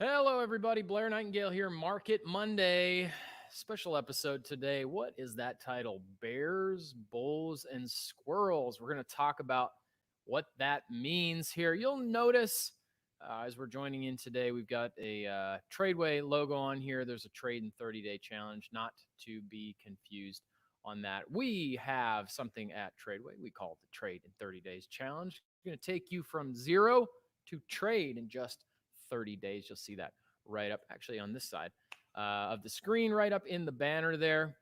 Hello, everybody. Blair Nightingale here. Market Monday. Special episode today. What is that title? Bears, Bulls, and Squirrels. We're going to talk about what that means here. You'll notice as we're joining in today, we've got a Tradeway logo on here. There's a trade in 30-day challenge, not to be confused on that. We have something at Tradeway. We call it the Trade in 30 Days Challenge. It's going to take you from zero to trade in just 30 days. You'll see that right up actually on this side of the screen, right up in the banner there.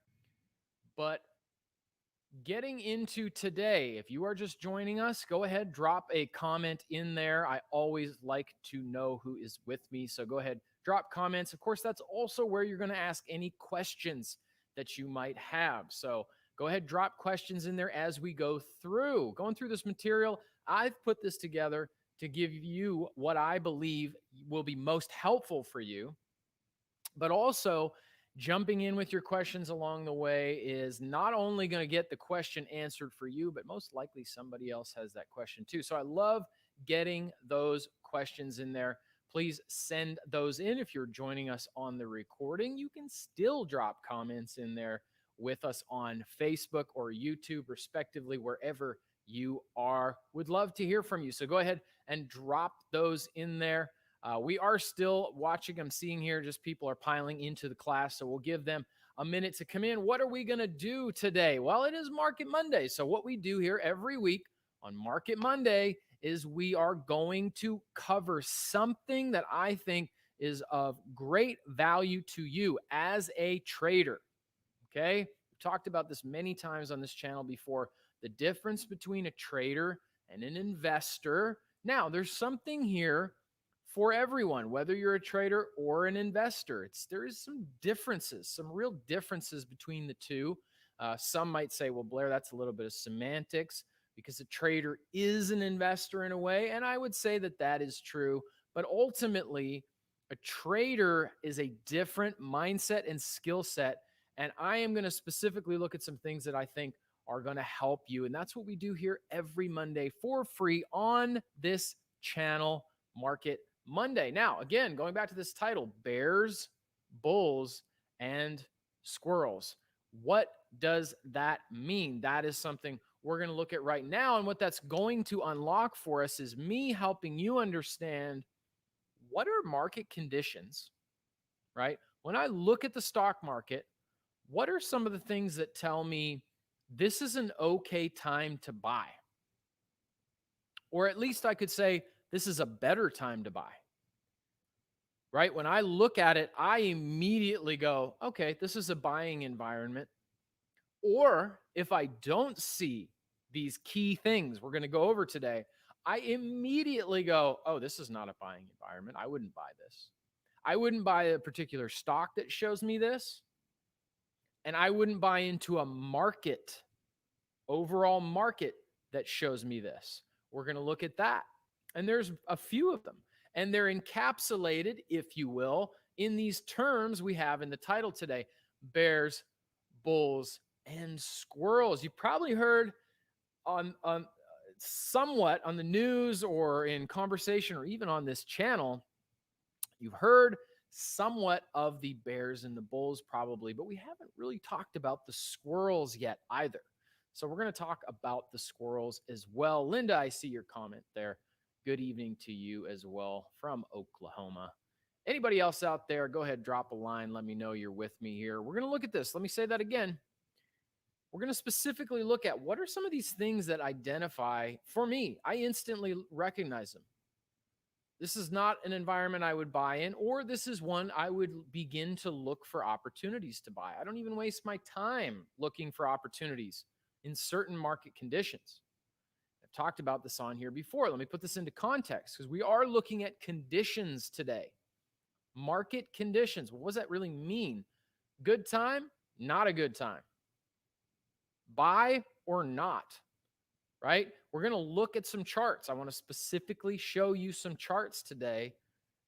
But getting into today, if you are just joining us, go ahead, drop a comment in there. I always like to know who is with me. So go ahead, drop comments. Of course, that's also where you're going to ask any questions that you might have. So go ahead, drop questions in there as we go through. Going through this material, I've put this together to give you what I believe will be most helpful for you, but also jumping in with your questions along the way is not only going to get the question answered for you, but most likely somebody else has that question too. So I love getting those questions in there. Please send those in. If you're joining us on the recording, you can still drop comments in there with us on Facebook or YouTube, respectively, wherever you are. Would love to hear from you. So go ahead and drop those in there. We are still watching. I'm seeing here just people are piling into the class. So we'll give them a minute to come in. What are we going to do today? Well, it is Market Monday. So what we do here every week on Market Monday is we are going to cover something that I think is of great value to you as a trader. Okay. We've talked about this many times on this channel before. The difference between a trader and an investor. Now, there's something here for everyone, whether you're a trader or an investor. There is some differences, some real differences between the two. Some might say, well, Blair, that's a little bit of semantics because a trader is an investor in a way. And I would say that that is true. But ultimately, a trader is a different mindset and skill set. And I am going to specifically look at some things that I think are going to help you. And that's what we do here every Monday for free on this channel, Market Monday. Now, again, going back to this title, Bears, Bulls, and Squirrels. What does that mean? That is something we're going to look at right now. And what that's going to unlock for us is me helping you understand what are market conditions, right? When I look at the stock market, what are some of the things that tell me this is an okay time to buy? Or at least I could say this is a better time to buy. Right? When I look at it, I immediately go, okay, this is a buying environment. Or if I don't see these key things we're going to go over today, I immediately go, oh, this is not a buying environment. I wouldn't buy this. I wouldn't buy a particular stock that shows me this. And I wouldn't buy into a market, overall market that shows me this. We're going to look at that. And there's a few of them. And they're encapsulated, if you will, in these terms we have in the title today, Bears, Bulls, and Squirrels. You probably heard on somewhat on the news or in conversation or even on this channel, you've heard somewhat of the Bears and the Bulls probably, but we haven't really talked about the Squirrels yet either. So we're going to talk about the Squirrels as well. Linda, I see your comment there. Good evening to you as well from Oklahoma. Anybody else out there, go ahead, drop a line. Let me know you're with me here. We're going to look at this. Let me say that again. We're going to specifically look at what are some of these things that identify, for me, I instantly recognize them. This is not an environment I would buy in, or this is one I would begin to look for opportunities to buy. I don't even waste my time looking for opportunities in certain market conditions. I've talked about this on here before. Let me put this into context because we are looking at conditions today. Market conditions. What does that really mean? Good time, not a good time. Buy or not, right? We're going to look at some charts. I want to specifically show you some charts today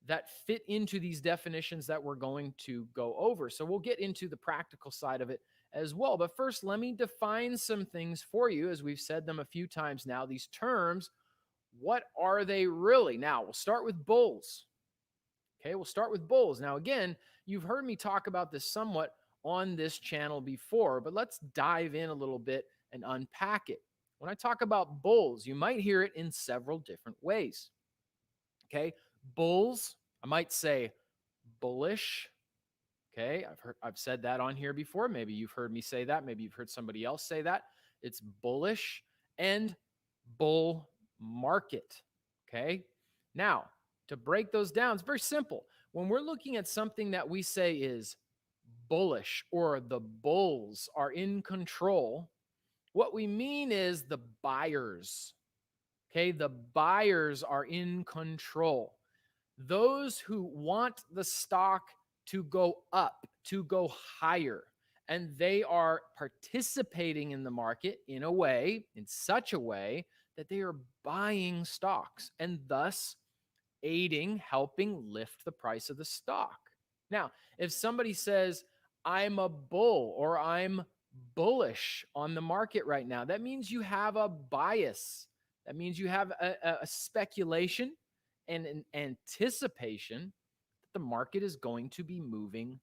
that fit into these definitions that we're going to go over. So we'll get into the practical side of it as well. But first, let me define some things for you, as we've said them a few times now. These terms, what are they really? Now, we'll start with bulls. Okay, we'll start with bulls. Now, again, you've heard me talk about this somewhat on this channel before, but let's dive in a little bit and unpack it. When I talk about bulls, you might hear it in several different ways. Okay, bulls, I might say bullish. Okay, I've said that on here before. Maybe you've heard me say that. Maybe you've heard somebody else say that. It's bullish and bull market. Okay, now to break those down, it's very simple. When we're looking at something that we say is bullish or the bulls are in control, what we mean is the buyers. Okay, the buyers are in control. Those who want the stock to go up, to go higher, and they are participating in the market in a way, in such a way that they are buying stocks and thus aiding, helping lift the price of the stock. Now, if somebody says, I'm a bull or I'm bullish on the market right now, that means you have a bias. That means you have a speculation and an anticipation that the market is going to be moving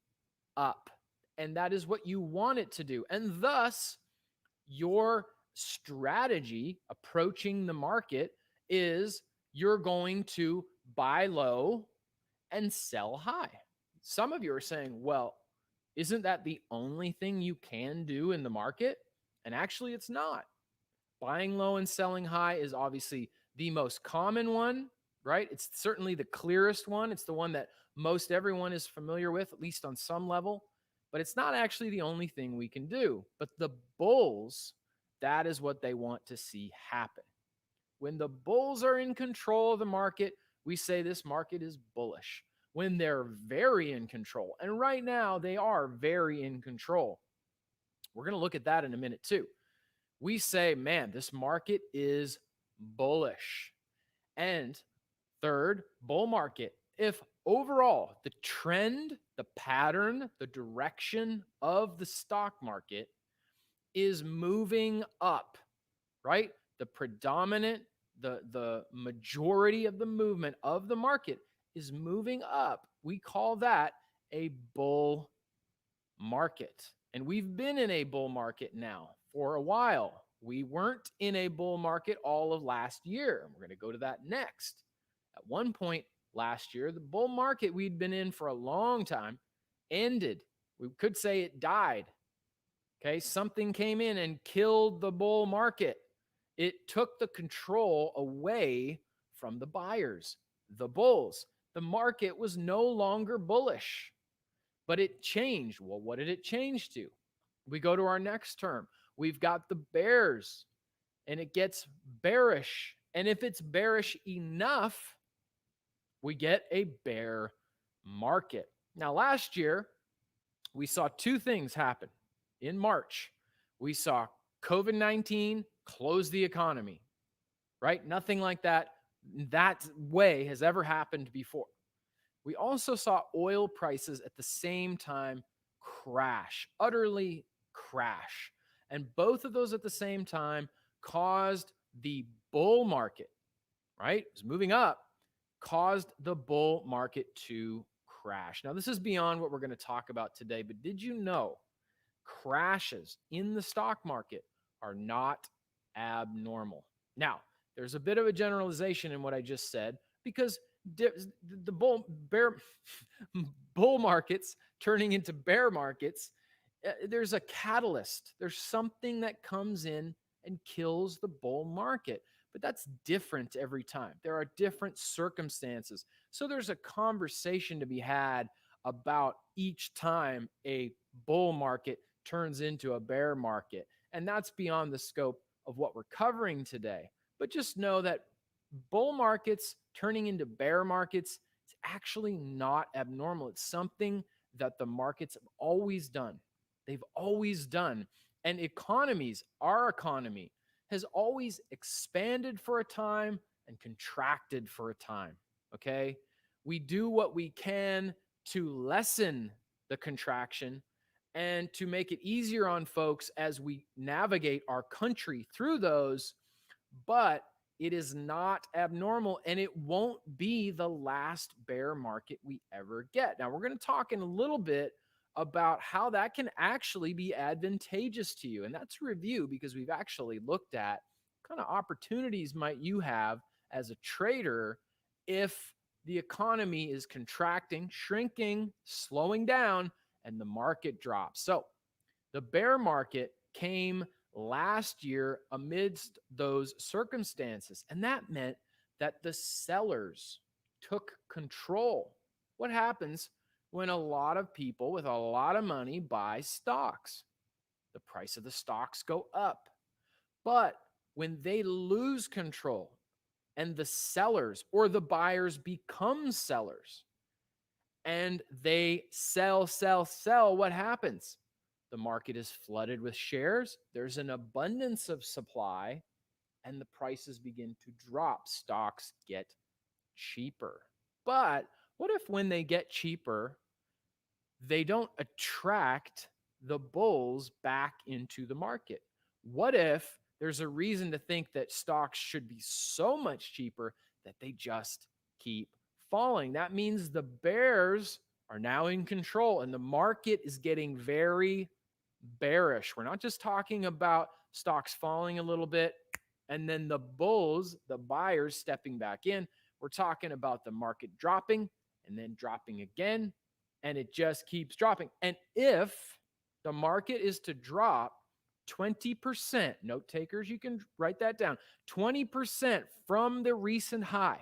up. And that is what you want it to do. And thus, your strategy approaching the market is you're going to buy low and sell high. Some of you are saying, well, isn't that the only thing you can do in the market? And actually, it's not. Buying low and selling high is obviously the most common one, right? It's certainly the clearest one. It's the one that most everyone is familiar with, at least on some level. But it's not actually the only thing we can do. But the bulls, that is what they want to see happen. When the bulls are in control of the market, we say this market is bullish. When they're very in control, and right now they are very in control, we're going to look at that in a minute too. We say, man, this market is bullish. And third, bull market. If overall the trend, the pattern, the direction of the stock market is moving up, right? The predominant, the majority of the movement of the market is moving up. We call that a bull market. And we've been in a bull market now for a while. We weren't in a bull market all of last year. We're going to go to that next. At one point last year, the bull market we'd been in for a long time ended. We could say it died. Okay, something came in and killed the bull market. It took the control away from the buyers, the bulls. The market was no longer bullish, but it changed. Well, what did it change to? We go to our next term. We've got the bears, and it gets bearish. And if it's bearish enough, we get a bear market. Now, last year, we saw two things happen. In March, we saw COVID-19 close the economy, right? Nothing like that way has ever happened before. We also saw oil prices at the same time crash, utterly crash. And both of those at the same time caused the bull market, right? It was moving up, caused the bull market to crash. Now, this is beyond what we're going to talk about today, but did you know crashes in the stock market are not abnormal? Now, there's a bit of a generalization in what I just said because the bull markets turning into bear markets, there's a catalyst. There's something that comes in and kills the bull market. But that's different every time. There are different circumstances. So there's a conversation to be had about each time a bull market turns into a bear market. And that's beyond the scope of what we're covering today. But just know that bull markets turning into bear markets is actually not abnormal. It's something that the markets have always done. They've always done. And economies, our economy, has always expanded for a time and contracted for a time. Okay? We do what we can to lessen the contraction and to make it easier on folks as we navigate our country through those. But It is not abnormal, and it won't be the last bear market we ever get. Now, we're going to talk in a little bit about how that can actually be advantageous to you. And that's review because we've actually looked at what kind of opportunities might you have as a trader if the economy is contracting, shrinking, slowing down, and the market drops. So, the bear market came last year amidst those circumstances, and that meant that the sellers took control. What happens when a lot of people with a lot of money buy stocks? The price of the stocks go up. But when they lose control and the sellers or the buyers become sellers, and they sell, what happens? The market is flooded with shares. There's an abundance of supply, and the prices begin to drop. Stocks get cheaper. But what if when they get cheaper, they don't attract the bulls back into the market? What if there's a reason to think that stocks should be so much cheaper that they just keep falling? That means the bears are now in control and the market is getting very bearish. We're not just talking about stocks falling a little bit and then the bulls, the buyers stepping back in. We're talking about the market dropping and then dropping again, and it just keeps dropping. And if the market is to drop 20%, note takers, you can write that down, 20% from the recent high,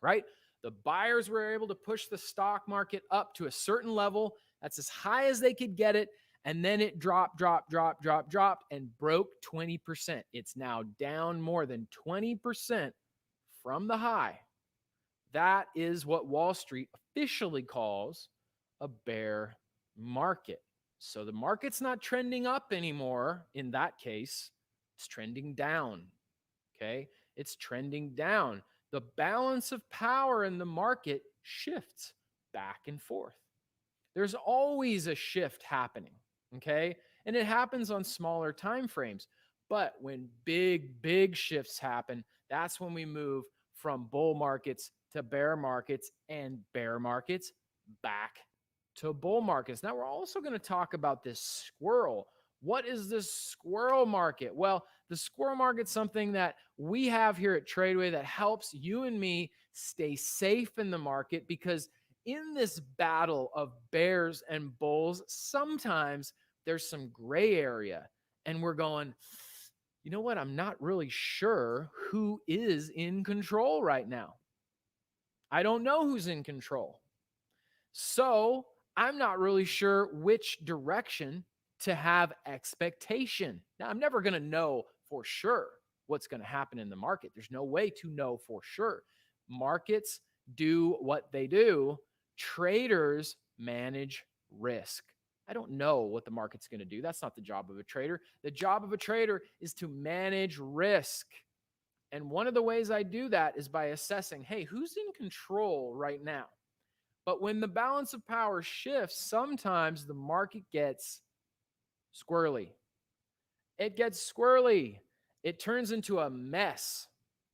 right? The buyers were able to push the stock market up to a certain level. That's as high as they could get it. And then it dropped, and broke 20%. It's now down more than 20% from the high. That is what Wall Street officially calls a bear market. So the market's not trending up anymore in that case. It's trending down. Okay? It's trending down. The balance of power in the market shifts back and forth. There's always a shift happening. Okay? And it happens on smaller time frames. But when big shifts happen, that's when we move from bull markets to bear markets and bear markets back to bull markets. Now, we're also going to talk about this squirrel. What is this squirrel market? Well, the squirrel market's something that we have here at Tradeway that helps you and me stay safe in the market, because in this battle of bears and bulls, sometimes there's some gray area and we're going, you know what? I'm not really sure who is in control right now. I don't know who's in control. So I'm not really sure which direction to have expectation. Now, I'm never going to know for sure what's going to happen in the market. There's no way to know for sure. Markets do what they do. Traders manage risk. I don't know what the market's going to do. That's not the job of a trader. The job of a trader is to manage risk. And one of the ways I do that is by assessing, hey, who's in control right now? But when the balance of power shifts, sometimes the market gets squirrely. It gets squirrely. It turns into a mess.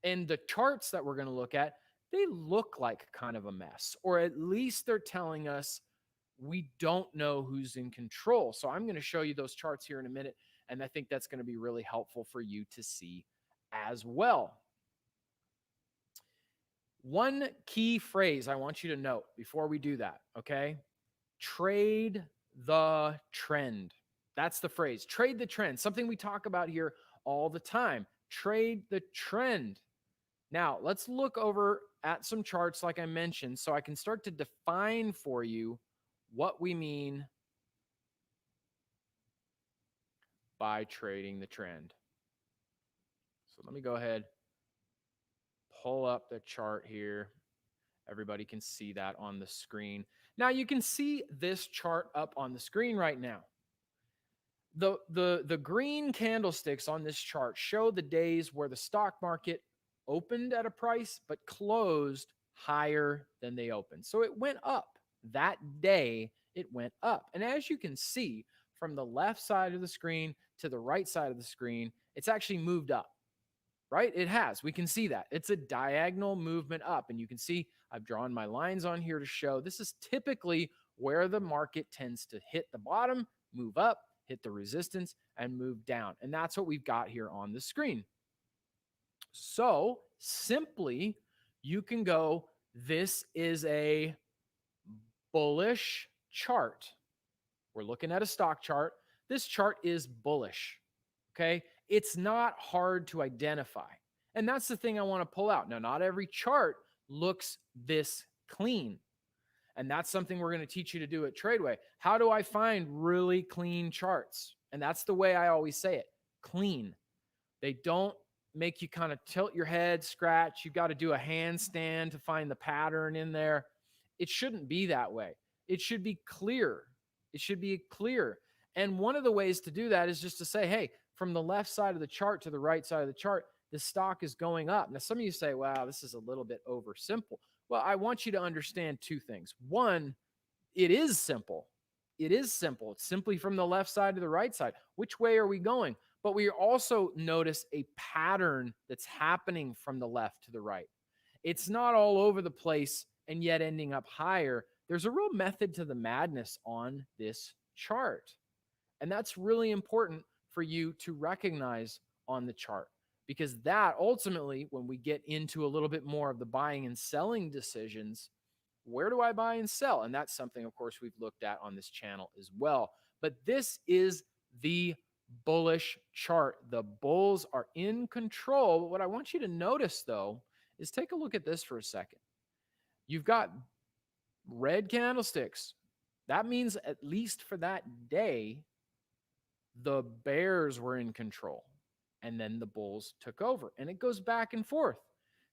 And the charts that we're going to look at, they look like kind of a mess, or at least they're telling us we don't know who's in control. So I'm going to show you those charts here in a minute, and I think that's going to be really helpful for you to see as well. One key phrase I want you to note before we do that, okay? Trade the trend. That's the phrase. Trade the trend. Something we talk about here all the time. Trade the trend. Now, let's look over at some charts like I mentioned so I can start to define for you what we mean by trading the trend. So let me go ahead, pull up the chart here. Everybody can see that on the screen. Now you can see this chart up on the screen right now. The green candlesticks on this chart show the days where the stock market opened at a price but closed higher than they opened. So it went up. That day, it went up. And as you can see, from the left side of the screen to the right side of the screen, it's actually moved up. right? It has. We can see that. It's a diagonal movement up. And you can see I've drawn my lines on here to show this is typically where the market tends to hit the bottom, move up, hit the resistance, and move down. And that's what we've got here on the screen. So simply, you can go, this is a bullish chart. We're looking at a stock chart. This chart is bullish. Okay. It's not hard to identify. And that's the thing I want to pull out. Now, not every chart looks this clean. And that's something we're going to teach you to do at Tradeway. How do I find really clean charts? And that's the way I always say it, clean. They don't make you kind of tilt your head, scratch. You got to do a handstand to find the pattern in there. It shouldn't be that way. It should be clear. It should be clear. And one of the ways to do that is just to say, hey, from the left side of the chart to the right side of the chart, the stock is going up. Now, some of you say, wow, this is a little bit oversimple. Well, I want you to understand two things. One, it is simple. It is simple. It's simply from the left side to the right side. Which way are we going? But we also notice a pattern that's happening from the left to the right. It's not all over the place and yet ending up higher. There's a real method to the madness on this chart. And that's really important for you to recognize on the chart, because that ultimately, when we get into a little bit more of the buying and selling decisions, where do I buy and sell? And that's something, of course, we've looked at on this channel as well. But this is the bullish chart. The bulls are in control. But what I want you to notice, though, is take a look at this for a second. You've got red candlesticks. That means, at least for that day, the bears were in control. And then the bulls took over. And it goes back and forth.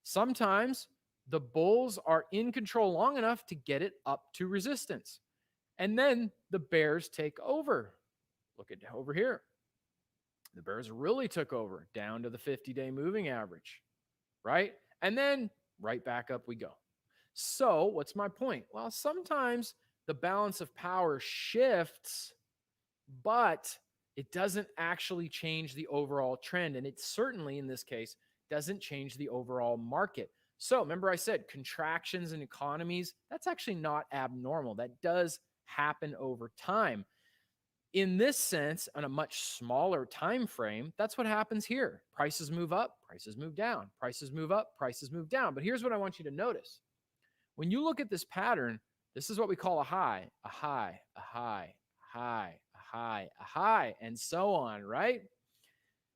Sometimes the bulls are in control long enough to get it up to resistance. And then the bears take over. Look at over here. The bears really took over down to the 50-day moving average, right? And then right back up we go. So what's my point? Well, sometimes the balance of power shifts, but it doesn't actually change the overall trend. And it certainly, in this case, doesn't change the overall market. So remember I said contractions in economies, that's actually not abnormal. That does happen over time. In this sense, on a much smaller time frame, that's what happens here. Prices move up, prices move down, prices move up, prices move down. But here's what I want you to notice. When you look at this pattern, this is what we call a high, a high, a high, a high, a high, a high, and so on, right?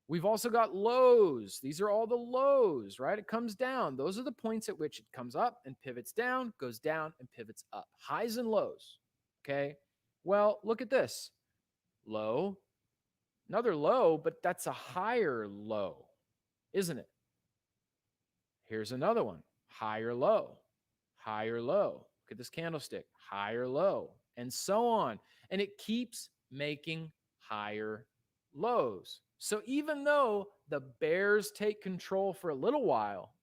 We've also got lows. These are all the lows, right? It comes down. Those are the points at which it comes up and pivots down, goes down and pivots up. Highs and lows, okay? Well, look at this. Low, another low, but that's a higher low, isn't it? Here's another one. Higher low, higher low. Look at this candlestick. Higher low, and so on. And it keeps making higher lows. So even though the bears take control for a little while,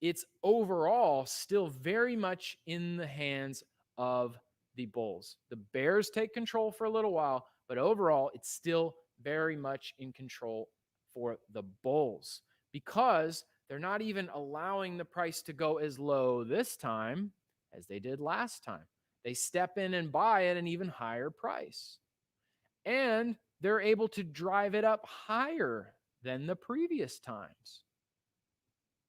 it's overall still very much in the hands of the bulls. The bears take control for a little while, but overall it's still very much in control for the bulls, because they're not even allowing the price to go as low this time as they did last time. They step in and buy at an even higher price. And they're able to drive it up higher than the previous times.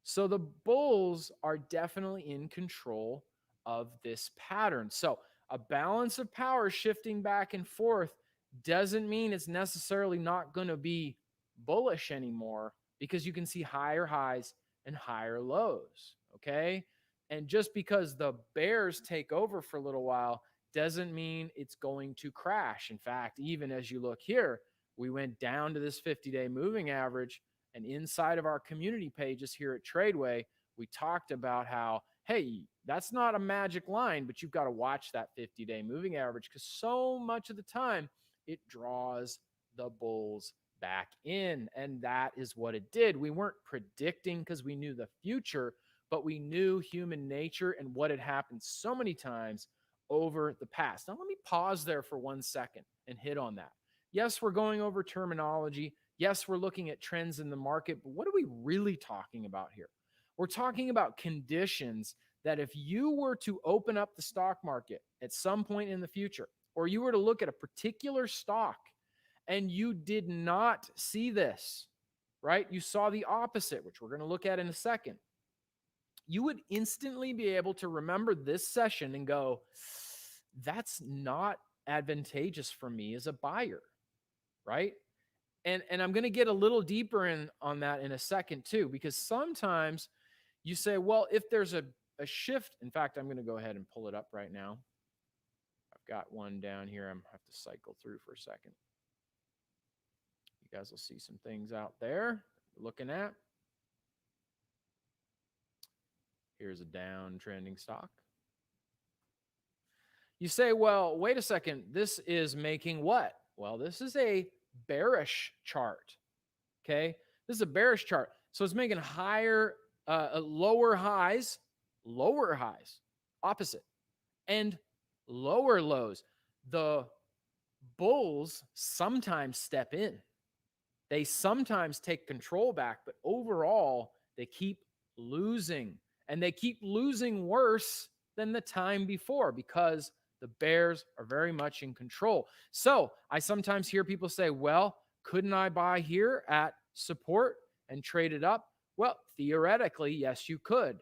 So the bulls are definitely in control of this pattern. So a balance of power shifting back and forth doesn't mean it's necessarily not going to be bullish anymore, because you can see higher highs and higher lows, okay? And just because the bears take over for a little while doesn't mean it's going to crash. In fact, even as you look here, we went down to this 50-day moving average, and inside of our community pages here at Tradeway, we talked about how, hey, that's not a magic line, but you've got to watch that 50-day moving average, because so much of the time it draws the bulls back in. And that is what it did. We weren't predicting because we knew the future, but we knew human nature and what had happened so many times over the past. Now, let me pause there for 1 second and hit on that. Yes, we're going over terminology. Yes, we're looking at trends in the market, but what are we really talking about here? We're talking about conditions that if you were to open up the stock market at some point in the future, or you were to look at a particular stock and you did not see this, right? You saw the opposite, which we're going to look at in a second. You would instantly be able to remember this session and go, that's not advantageous for me as a buyer, right? And I'm going to get a little deeper in on that in a second too, because sometimes you say, well, if there's a shift, in fact, I'm going to go ahead and pull it up right now. I've got one down here. I'm have to cycle through for a second. You guys will see some things out there looking at. Here's a down trending stock. You say, well, wait a second. This is making what? Well, this is a bearish chart. Okay. This is a bearish chart. So it's making lower highs, opposite, and lower lows. The bulls sometimes step in. They sometimes take control back, but overall, they keep losing. And they keep losing worse than the time before because the bears are very much in control. So I sometimes hear people say, well, couldn't I buy here at support and trade it up? Well, theoretically, yes, you could.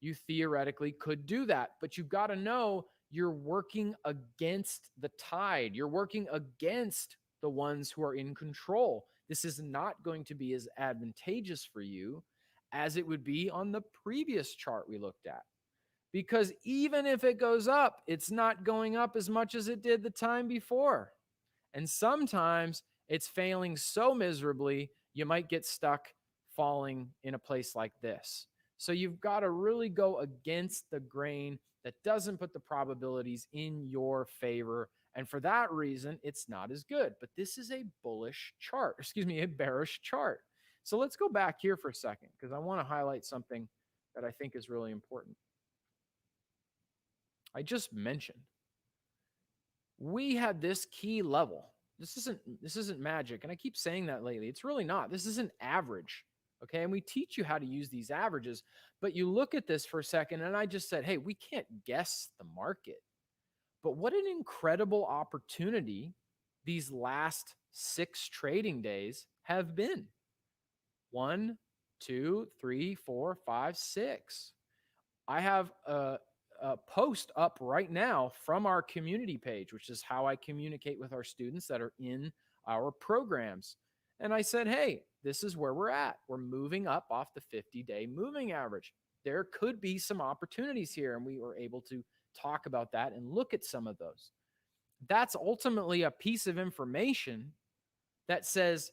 You theoretically could do that, but you've got to know you're working against the tide. You're working against the ones who are in control. This is not going to be as advantageous for you as it would be on the previous chart we looked at. Because even if it goes up, it's not going up as much as it did the time before. And sometimes it's failing so miserably, you might get stuck falling in a place like this. So you've got to really go against the grain that doesn't put the probabilities in your favor. And for that reason, it's not as good. But this is a a bearish chart. So let's go back here for a second because I want to highlight something that I think is really important. I just mentioned we had this key level. This isn't magic, and I keep saying that lately. It's really not. This isn't average. Okay, and we teach you how to use these averages, but you look at this for a second, and I just said, hey, we can't guess the market. But what an incredible opportunity these last 6 trading days have been. 1, 2, 3, 4, 5, 6. I have a post up right now from our community page, which is how I communicate with our students that are in our programs. And I said, hey, this is where we're at. We're moving up off the 50-day moving average. There could be some opportunities here. And we were able to talk about that and look at some of those. That's ultimately a piece of information that says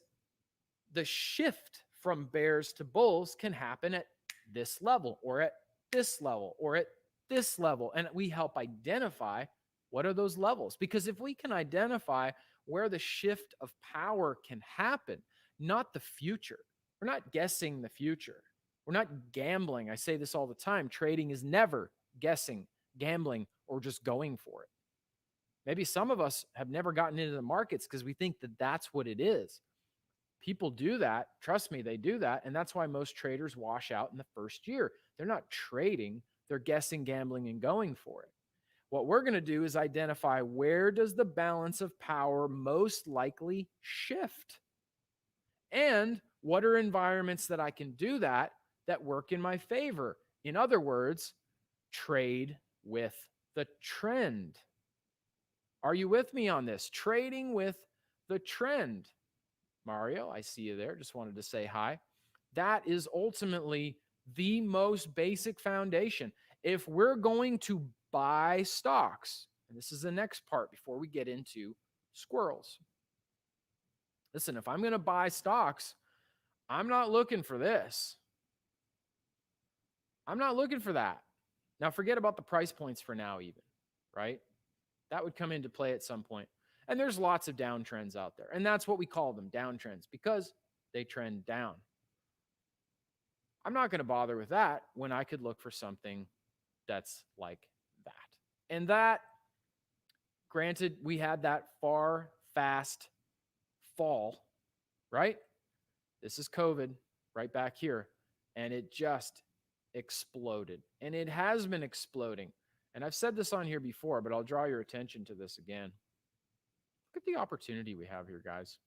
the shift from bears to bulls can happen at this level or at this level or at this level. And we help identify what are those levels. Because if we can identify where the shift of power can happen, not the future, we're not guessing the future. We're not gambling. I say this all the time. Trading is never guessing, gambling, or just going for it. Maybe some of us have never gotten into the markets because we think that that's what it is. People do that. Trust me, they do that. And that's why most traders wash out in the first year. They're not trading, they're guessing, gambling, and going for it. What we're going to do is identify where does the balance of power most likely shift? And what are environments that I can do that work in my favor? In other words, trade with the trend. Are you with me on this? Trading with the trend. Mario, I see you there. Just wanted to say hi. That is ultimately the most basic foundation. If we're going to buy stocks, and this is the next part before we get into squirrels. Listen, if I'm going to buy stocks, I'm not looking for this. I'm not looking for that. Now, forget about the price points for now, even, right? That would come into play at some point. And there's lots of downtrends out there. And that's what we call them, downtrends, because they trend down. I'm not going to bother with that when I could look for something that's like that. And that, granted, we had that fast fall, right? This is COVID right back here. And it just exploded. And it has been exploding. And I've said this on here before, but I'll draw your attention to this again. Look at the opportunity we have here, guys.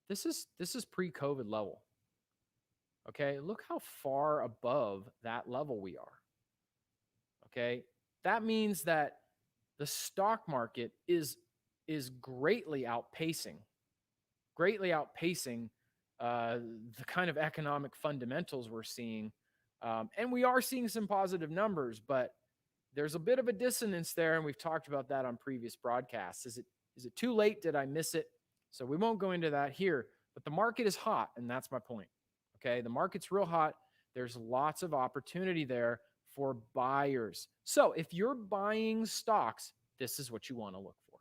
This is pre-COVID level. Okay? Look how far above that level we are. Okay? That means that the stock market is greatly outpacing the kind of economic fundamentals we're seeing. And we are seeing some positive numbers, but there's a bit of a dissonance there, and we've talked about that on previous broadcasts. Is it too late? Did I miss it? So we won't go into that here, but the market is hot, and that's my point. Okay, the market's real hot. There's lots of opportunity there for buyers. So if you're buying stocks, this is what you want to look for.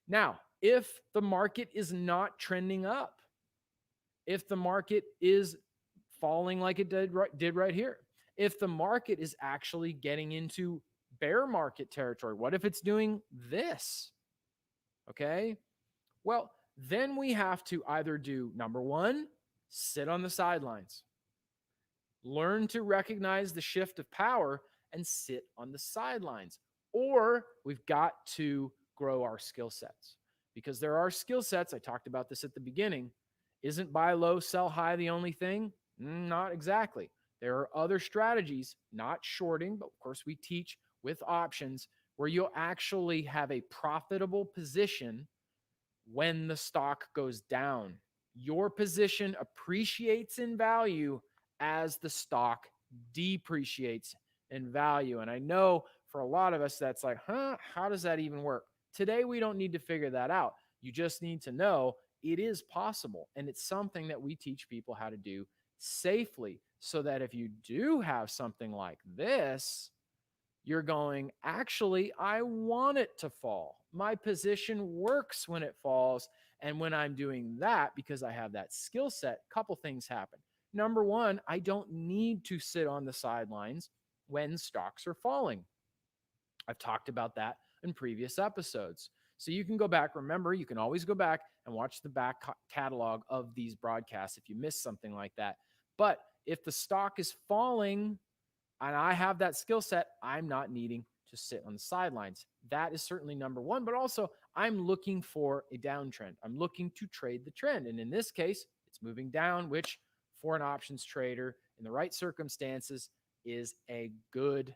Now, if the market is not trending up, if the market is falling like it did right here, if the market is actually getting into bear market territory, what if it's doing this? Okay. Well, then we have to either do number one, sit on the sidelines, learn to recognize the shift of power and sit on the sidelines, or we've got to grow our skill sets, because there are skill sets. I talked about this at the beginning. Isn't buy low, sell high the only thing? Not exactly. There are other strategies, not shorting, but of course we teach with options, where you'll actually have a profitable position when the stock goes down. Your position appreciates in value as the stock depreciates in value. And I know for a lot of us, that's like, how does that even work? Today, we don't need to figure that out. You just need to know it is possible. And it's something that we teach people how to do safely, so that if you do have something like this, you're going, actually, I want it to fall. My position works when it falls. And when I'm doing that, because I have that skill set, a couple things happen. Number one, I don't need to sit on the sidelines when stocks are falling. I've talked about that in previous episodes. So you can go back. Remember, you can always go back and watch the back catalog of these broadcasts if you missed something like that. But if the stock is falling and I have that skill set, I'm not needing to sit on the sidelines. That is certainly number one. But also, I'm looking for a downtrend. I'm looking to trade the trend. And in this case, it's moving down, which for an options trader in the right circumstances is a good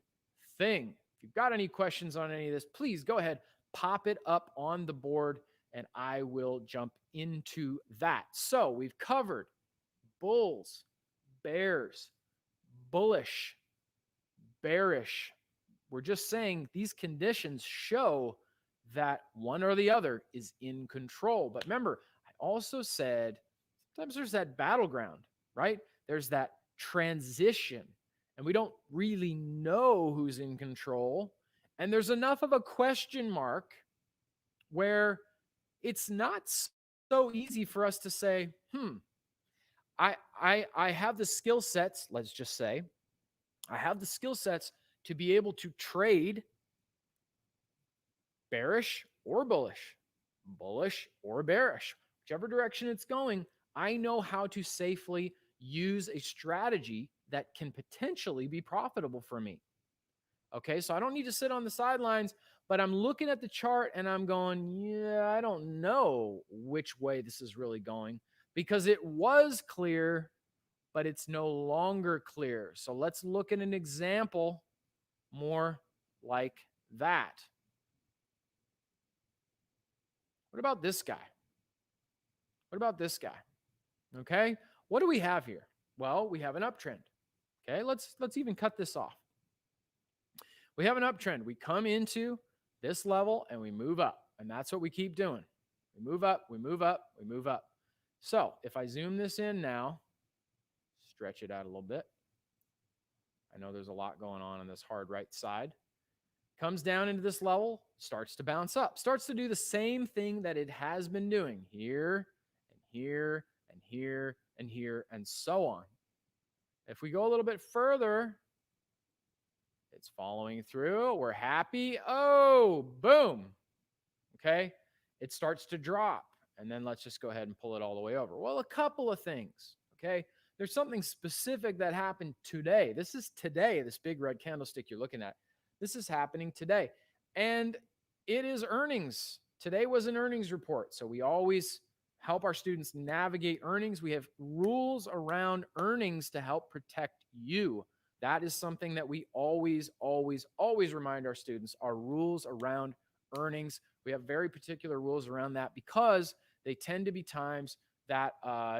thing. If you've got any questions on any of this, please go ahead, pop it up on the board, and I will jump into that. So we've covered bulls, bears, bullish, bearish. We're just saying these conditions show that one or the other is in control. But remember, I also said sometimes there's that battleground, right? There's that transition, and we don't really know who's in control. And there's enough of a question mark where it's not so easy for us to say, I have the skill sets, let's just say, I have the skill sets to be able to trade bearish or bullish, bullish or bearish, whichever direction it's going. I know how to safely use a strategy that can potentially be profitable for me. Okay, so I don't need to sit on the sidelines, but I'm looking at the chart and I'm going, yeah, I don't know which way this is really going, because it was clear, but it's no longer clear. So let's look at an example more like that. What about this guy? What about this guy? Okay, what do we have here? Well, we have an uptrend. Okay, let's even cut this off. We have an uptrend. We come into this level and we move up, and that's what we keep doing. We move up, we move up, we move up. So if I zoom this in now, stretch it out a little bit. I know there's a lot going on this hard right side. Comes down into this level, starts to bounce up, starts to do the same thing that it has been doing here and here and here and here and so on. If we go a little bit further, it's following through. We're happy. Oh, boom. Okay. It starts to drop. And then let's just go ahead and pull it all the way over. Well, a couple of things. Okay. There's something specific that happened today. This is today, this big red candlestick you're looking at. This is happening today. And it is earnings. Today was an earnings report. So we always help our students navigate earnings. We have rules around earnings to help protect you. That is something that we always, always, always remind our students, our rules around earnings. We have very particular rules around that because they tend to be times that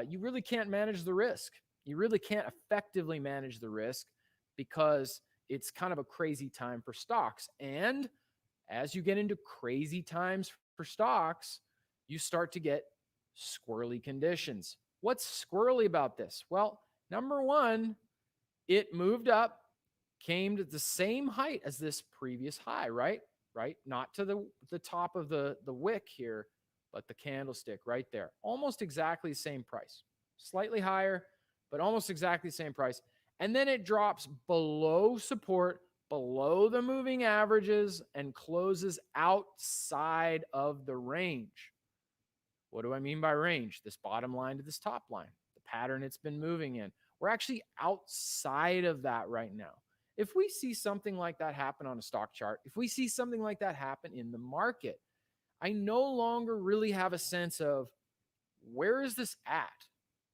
you really can't manage the risk. You really can't effectively manage the risk because it's kind of a crazy time for stocks. And as you get into crazy times for stocks, you start to get squirrely conditions. What's squirrely about this? Well, number one, it moved up, came to the same height as this previous high, right? Right? Not to the top of the wick here, but the candlestick right there. Almost exactly the same price. Slightly higher, but almost exactly the same price. And then it drops below support, below the moving averages, and closes outside of the range. What do I mean by range? This bottom line to this top line, the pattern it's been moving in. We're actually outside of that right now. If we see something like that happen on a stock chart, if we see something like that happen in the market, I no longer really have a sense of where is this at?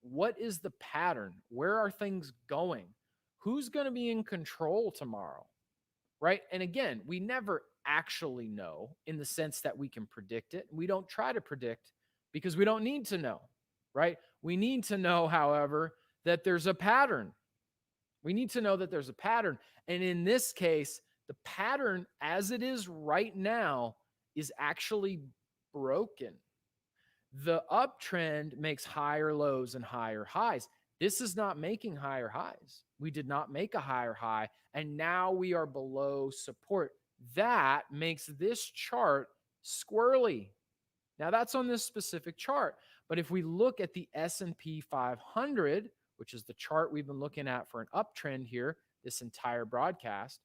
What is the pattern? Where are things going? Who's going to be in control tomorrow? Right? And again, we never actually know in the sense that we can predict it. We don't try to predict because we don't need to know, right? We need to know, however, that there's a pattern. We need to know that there's a pattern. And in this case, the pattern as it is right now is actually broken. The uptrend makes higher lows and higher highs. This is not making higher highs. We did not make a higher high, and now we are below support. That makes this chart squirrely. Now that's on this specific chart. But if we look at the S&P 500, which is the chart we've been looking at for an uptrend here, this entire broadcast,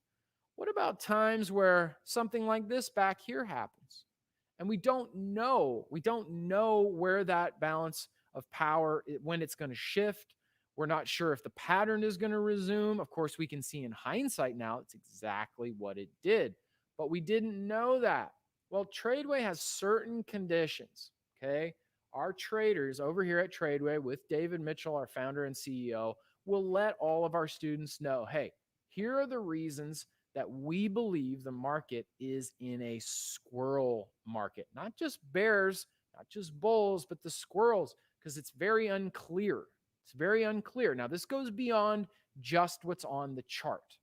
what about times where something like this back here happens? And we don't know where that balance of power, when it's going to shift. We're not sure if the pattern is going to resume. Of course, we can see in hindsight now it's exactly what it did, but we didn't know that. Well, Tradeway has certain conditions, okay? Our traders over here at Tradeway with David Mitchell, our founder and CEO, will let all of our students know, hey, here are the reasons that we believe the market is in a squirrel market. Not just bears, not just bulls, but the squirrels, because it's very unclear. It's very unclear. Now, this goes beyond just what's on the chart,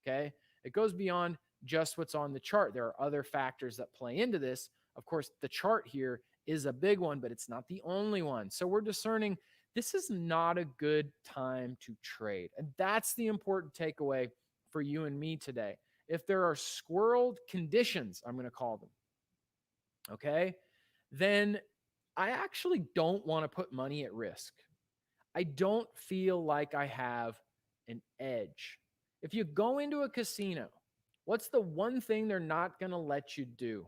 okay? It goes beyond just what's on the chart. There are other factors that play into this. Of course, the chart here is a big one, but it's not the only one. So we're discerning this is not a good time to trade. And that's the important takeaway for you and me today. If there are squirreled conditions, I'm going to call them, okay, then I actually don't want to put money at risk. I don't feel like I have an edge. If you go into a casino, what's the one thing they're not going to let you do?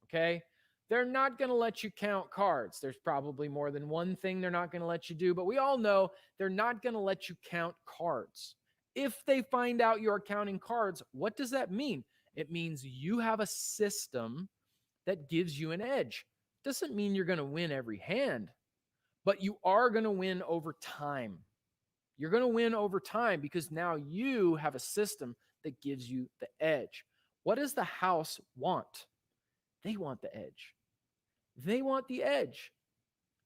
Okay? They're not going to let you count cards. There's probably more than one thing they're not going to let you do, but we all know they're not going to let you count cards. If they find out you're counting cards, what does that mean? It means you have a system that gives you an edge. Doesn't mean you're going to win every hand, but you are going to win over time. You're going to win over time because now you have a system that gives you the edge. What does the house want? They want the edge. They want the edge.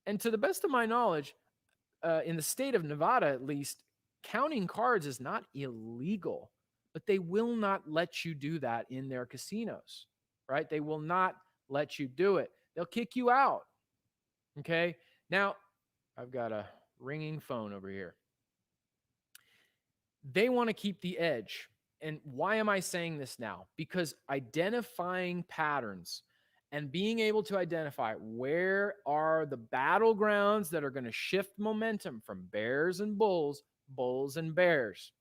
And to the best of my knowledge, in the state of Nevada, at least, counting cards is not illegal, but they will not let you do that in their casinos, right? They will not let you do it. They'll kick you out. Okay. Now, I've got a ringing phone over here. They want to keep the edge. And why am I saying this now? Because identifying patterns and being able to identify where are the battlegrounds that are going to shift momentum from bears and bulls, bulls and bears.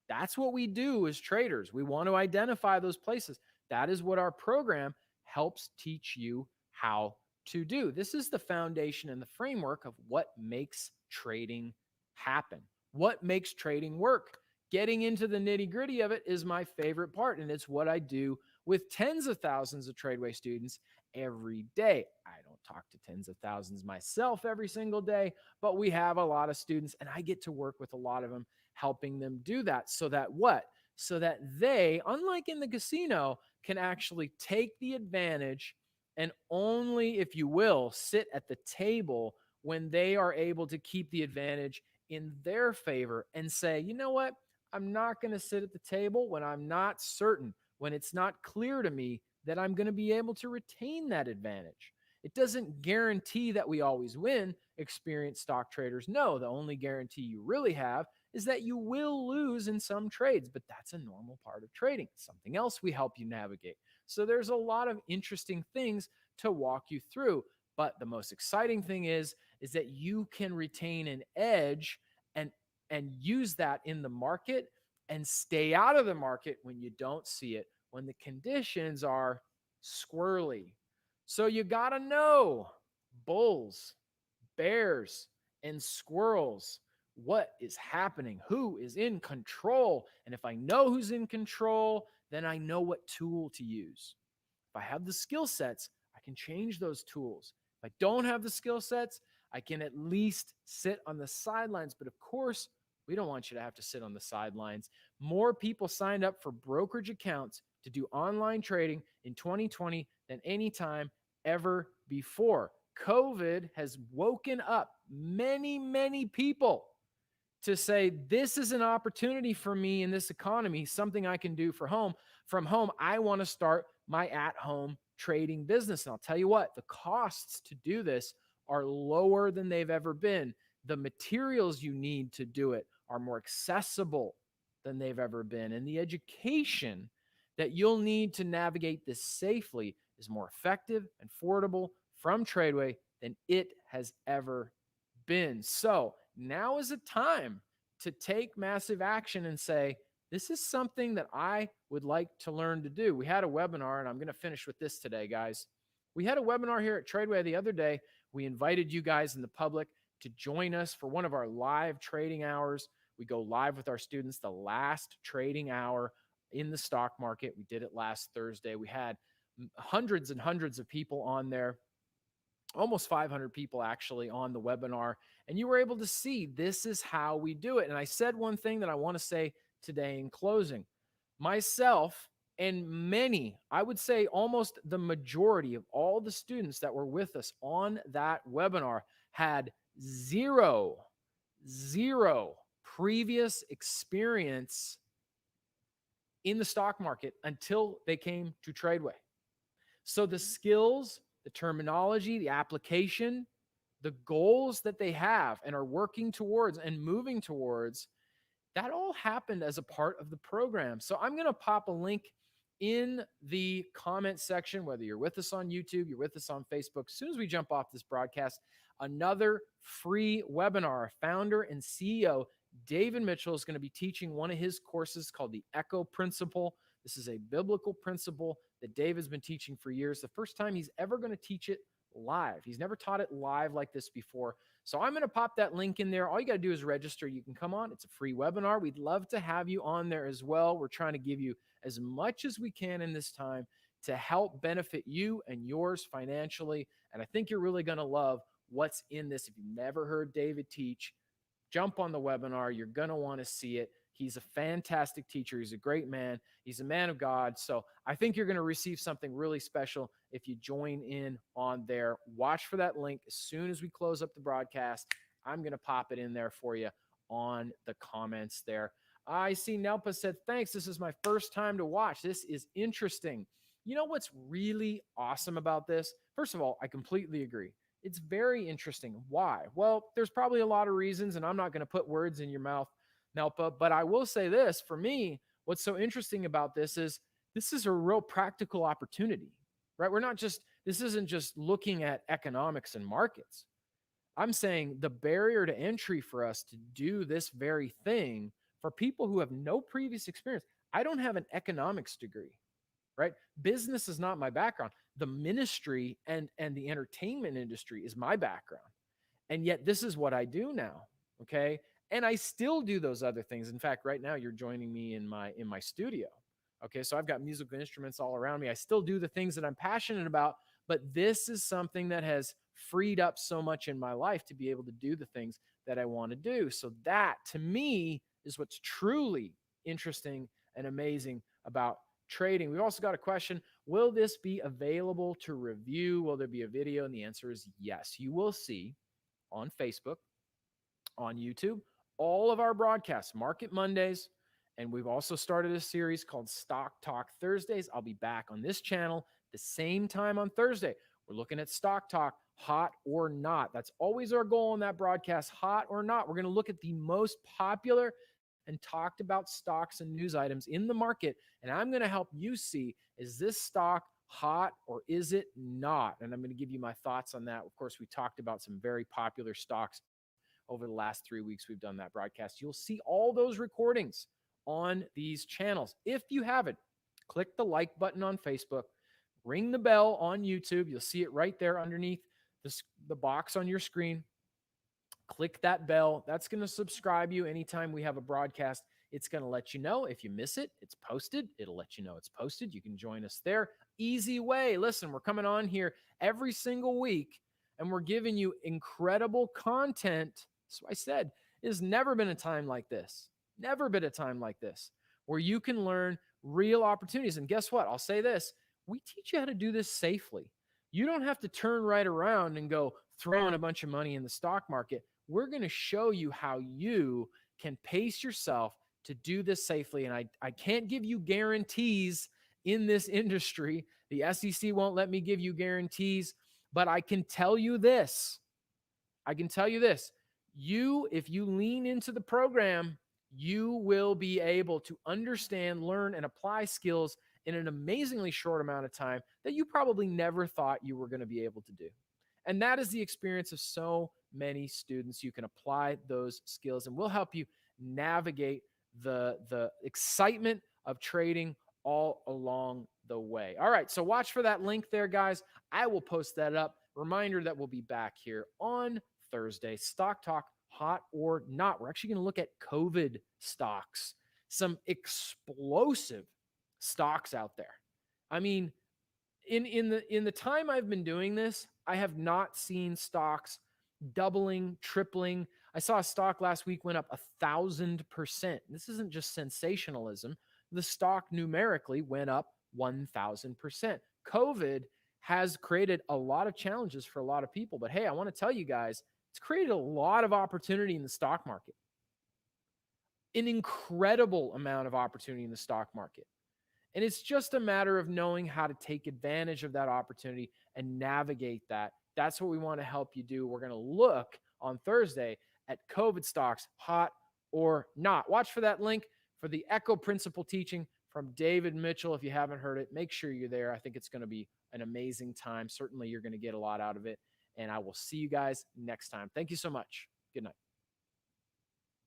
That's what we do as traders. We want to identify those places. That is what our program helps teach you how to do. This is the foundation and the framework of what makes trading happen, what makes trading work. Getting into the nitty gritty of it is my favorite part, and it's what I do with tens of thousands of Tradeway students every day. I don't talk to tens of thousands myself every single day, but we have a lot of students, and I get to work with a lot of them, helping them do that so that what? So that they, unlike in the casino, can actually take the advantage and only, if you will, sit at the table when they are able to keep the advantage in their favor and say, you know what? I'm not going to sit at the table when I'm not certain, when it's not clear to me that I'm going to be able to retain that advantage. It doesn't guarantee that we always win. Experienced stock traders know the only guarantee you really have is that you will lose in some trades, but that's a normal part of trading. It's something else we help you navigate. So there's a lot of interesting things to walk you through. But the most exciting thing is that you can retain an edge and use that in the market and stay out of the market when you don't see it, when the conditions are squirrely. So you got to know bulls, bears, and squirrels. What is happening? Who is in control? And if I know who's in control, then I know what tool to use. If I have the skill sets, I can change those tools. If I don't have the skill sets, I can at least sit on the sidelines. But of course, we don't want you to have to sit on the sidelines. More people signed up for brokerage accounts to do online trading in 2020 than any time ever before. COVID has woken up many, many people to say, this is an opportunity for me in this economy, something I can do for home. From home, I want to start my at-home trading business. And I'll tell you what, the costs to do this are lower than they've ever been. The materials you need to do it are more accessible than they've ever been. And the education that you'll need to navigate this safely is more effective and affordable from Tradeway than it has ever been. So now is a time to take massive action and say, this is something that I would like to learn to do. We had a webinar, and I'm going to finish with this today, guys. We had a webinar here at Tradeway the other day. We invited you guys in the public to join us for one of our live trading hours. We go live with our students the last trading hour in the stock market. We did it last Thursday. We had hundreds and hundreds of people on there, almost 500 people actually on the webinar, and you were able to see this is how we do it. And I said one thing that I want to say today in closing. Myself and many, I would say almost the majority of all the students that were with us on that webinar had zero previous experience in the stock market until they came to Tradeway. So the skills, the terminology, the application, the goals that they have and are working towards and moving towards, that all happened as a part of the program. So I'm going to pop a link in the comment section, whether you're with us on YouTube, you're with us on Facebook. As soon as we jump off this broadcast, another free webinar. Founder and CEO David Mitchell is going to be teaching one of his courses called the Echo Principle. This is a biblical principle that Dave has been teaching for years. The first time he's ever going to teach it live. He's never taught it live like this before. So I'm going to pop that link in there. All you got to do is register. You can come on. It's a free webinar. We'd love to have you on there as well. We're trying to give you as much as we can in this time to help benefit you and yours financially. And I think you're really going to love what's in this. If you've never heard David teach, jump on the webinar. You're going to want to see it. He's a fantastic teacher. He's a great man. He's a man of God. So I think you're going to receive something really special if you join in on there. Watch for that link. As soon as we close up the broadcast, I'm going to pop it in there for you on the comments there. I see Nelpa said, thanks. This is my first time to watch. This is interesting. You know what's really awesome about this? First of all, I completely agree. It's very interesting. Why? Well, there's probably a lot of reasons, and I'm not going to put words in your mouth, Nelpa, but I will say this. For me, what's so interesting about this is a real practical opportunity, right? This isn't just looking at economics and markets. I'm saying the barrier to entry for us to do this very thing for people who have no previous experience. I don't have an economics degree. right? Business is not my background. The ministry and the entertainment industry is my background. And yet this is what I do now. Okay. And I still do those other things. In fact, right now you're joining me in my studio. Okay. So I've got musical instruments all around me. I still do the things that I'm passionate about, but this is something that has freed up so much in my life to be able to do the things that I want to do. So that to me is what's truly interesting and amazing about trading. We've also got a question. Will this be available to review? Will there be a video? And the answer is yes. You will see on Facebook, on YouTube, all of our broadcasts, Market Mondays, and we've also started a series called Stock Talk Thursdays. I'll be back on this channel the same time on Thursday. We're looking at Stock Talk, hot or not. That's always our goal in that broadcast, hot or not. We're going to look at the most popular and talked about stocks and news items in the market, and I'm going to help you see, is this stock hot or is it not? And I'm going to give you my thoughts on that. Of course, we talked about some very popular stocks over the last 3 weeks we've done that broadcast. You'll see all those recordings on these channels. If you haven't, click the like button on Facebook, ring the bell on YouTube. You'll see it right there underneath the box on your screen. Click that bell. That's going to subscribe you anytime we have a broadcast. It's going to let you know if you miss it, it's posted. It'll let you know it's posted. You can join us there. Easy way. Listen, we're coming on here every single week and we're giving you incredible content. So I said, there's never been a time like this. Never been a time like this where you can learn real opportunities. And guess what? I'll say this. We teach you how to do this safely. You don't have to turn right around and go throwing a bunch of money in the stock market. We're going to show you how you can pace yourself to do this safely. And I can't give you guarantees in this industry. The SEC won't let me give you guarantees, but I can tell you this. If you lean into the program, you will be able to understand, learn, and apply skills in an amazingly short amount of time that you probably never thought you were going to be able to do. And that is the experience of so many students. You can apply those skills, and we'll help you navigate the excitement of trading all along the way. All right, so watch for that link there, guys. I will post that up. Reminder that we'll be back here on Thursday. Stock Talk, hot or not. We're actually going to look at COVID stocks, some explosive stocks out there. I mean, in the time I've been doing this, I have not seen stocks doubling, tripling. I saw a stock last week went up 1,000%. This isn't just sensationalism. The stock numerically went up 1,000%. COVID has created a lot of challenges for a lot of people. But hey, I want to tell you guys, it's created a lot of opportunity in the stock market. An incredible amount of opportunity in the stock market. And it's just a matter of knowing how to take advantage of that opportunity and navigate that. That's what we want to help you do. We're going to look on Thursday at COVID stocks, hot or not. Watch for that link for the Echo Principle teaching from David Mitchell. If you haven't heard it, make sure you're there. I think it's going to be an amazing time. Certainly, you're going to get a lot out of it. And I will see you guys next time. Thank you so much. Good night.